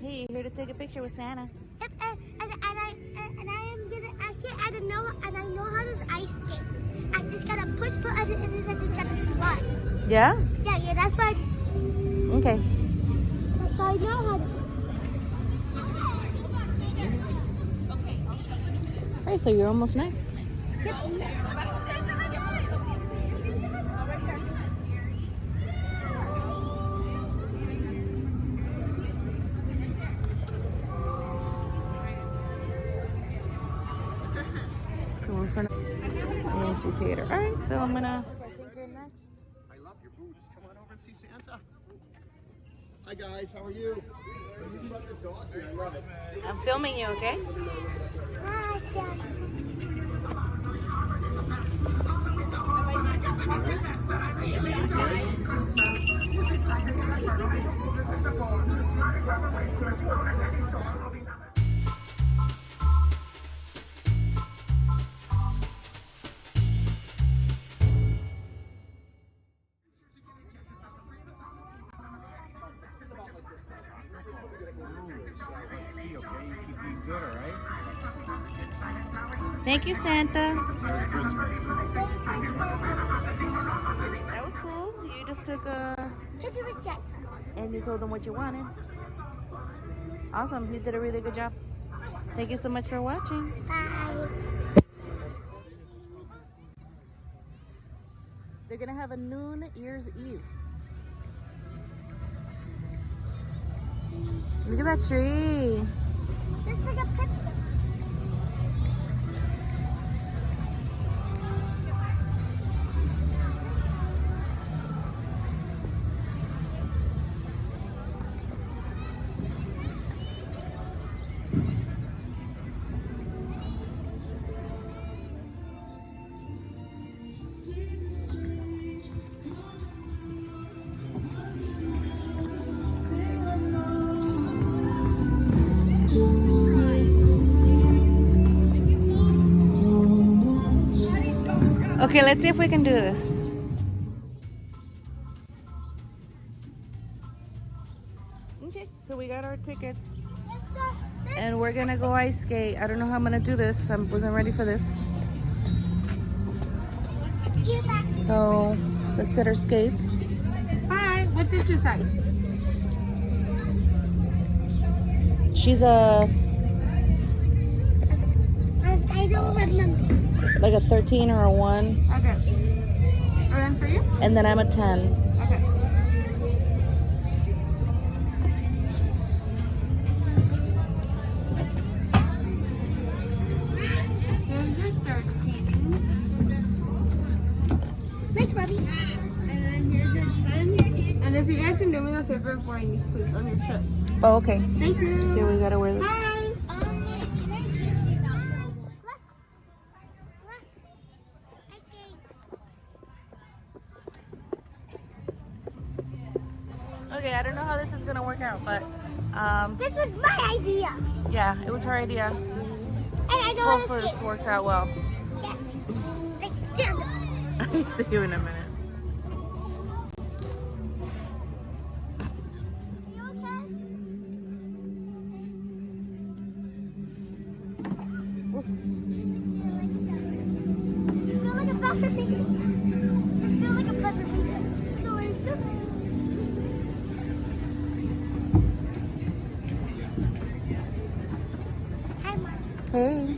Hey, you're here to take a picture with Santa. Yep, and I am gonna actually I don't know and I know how those ice skates. I just gotta push button and then I just got to slide. Yeah? Yeah, that's why. Okay. That's why I know how to. Alright, so you're almost next. Yep. So we're in front of the AMC Theater. Alright, so I'm gonna... I think you're next. I love your boots. Come on over and see Santa. Hi guys, how are you? You brought your dog here. I love it. I'm filming you, okay? Hi, Dad. Thank you, Santa. Merry Christmas. That was cool. You just took a... Picture with Santa. and you told them what you wanted. Awesome. You did a really good job. Thank you so much for watching. Bye. They're going to have a New Year's Eve. Look at that tree. Just like a picture. Okay, let's see if we can do this. Okay, so we got our tickets. Yes, sir. And we're gonna go ice skate. I don't know how I'm gonna do this. I wasn't ready for this. So let's get our skates. Hi, what's your shoe size? She's a I don't remember. like a 13 or a 1, Okay. Are in for you? and then I'm a 10. Okay. Here's your 13s. Like Bobby. And then here's your 10. And if you guys can do me a favor of wearing these please on your shirt. Oh, okay. Thank you. Here we gotta wear this. Bye. Okay, I don't know how this is gonna work out, but This was my idea. yeah, it was her idea. And I know how Hopefully to this skate. works out well. Yeah. Like stand up. I'll see you in a minute. Are you okay? You feel like a perfect vegan. You feel like a perfect vegan. So it's good. Hi, Mom. Hey.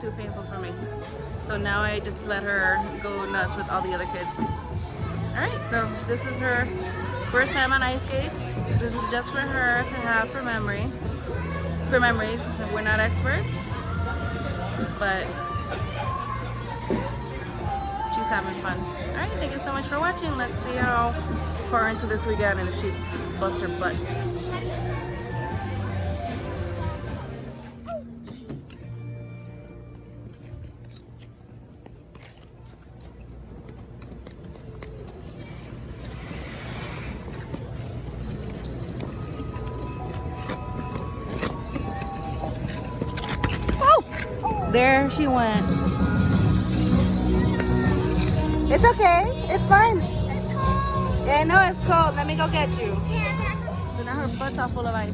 too painful for me. So now I just let her go nuts with all the other kids. Alright, so this is her first time on ice skates. This is just for her to have for memories. We're not experts, but she's having fun. Alright, thank you so much for watching. Let's see how far into this we get and if she busts her butt. There she went. It's okay. It's fine. It's cold. Yeah, I know it's cold. Let me go get you. So now her butt's all full of ice.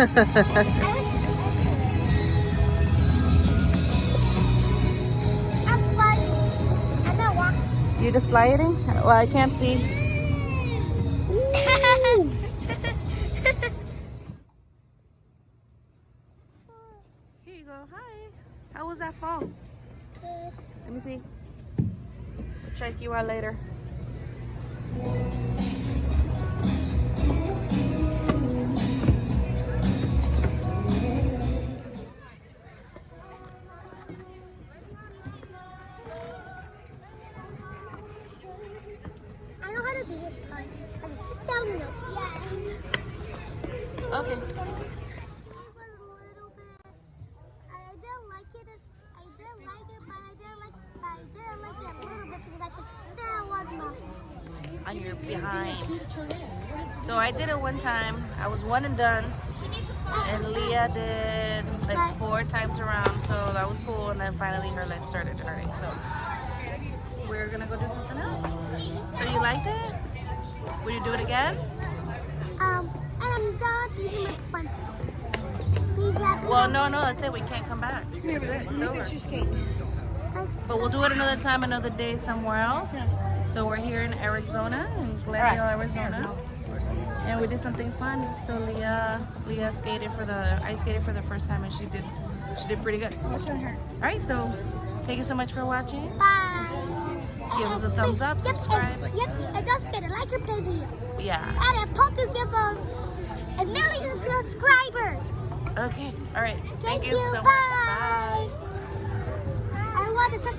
I'm sliding. I'm not walking. You just sliding? Well, I can't see. Here you go. Hi. How was that fall? Good. Let me see. We'll check you out later. I know how to do this part. I just sit down and Okay. It was a little bit. I didn't like it. I didn't like it, but I didn't like it a little bit because I just fell on On your behind. So I did it one time. I was one and done. And Leah did like 4 times around. So that was cool. And then finally her leg started hurting. So we're gonna go do something else. So you liked it? Will you do it again? and I'm done eating my pencil. Please, Abby. Well, no, that's it. We can't come back. It's over. But we'll do it another time, another day, somewhere else. So we're here in Arizona, in Glendale, Arizona, and we did something fun. So Leah skated ice skated for the first time, and she did pretty good. Which one hurts? All right, so thank you so much for watching. Bye. Give us a thumbs up, subscribe. Yep, and don't forget to like our videos. Yeah. And I hope you give us 1 million subscribers. Okay. All right. Thank you so much. Bye. I want to touch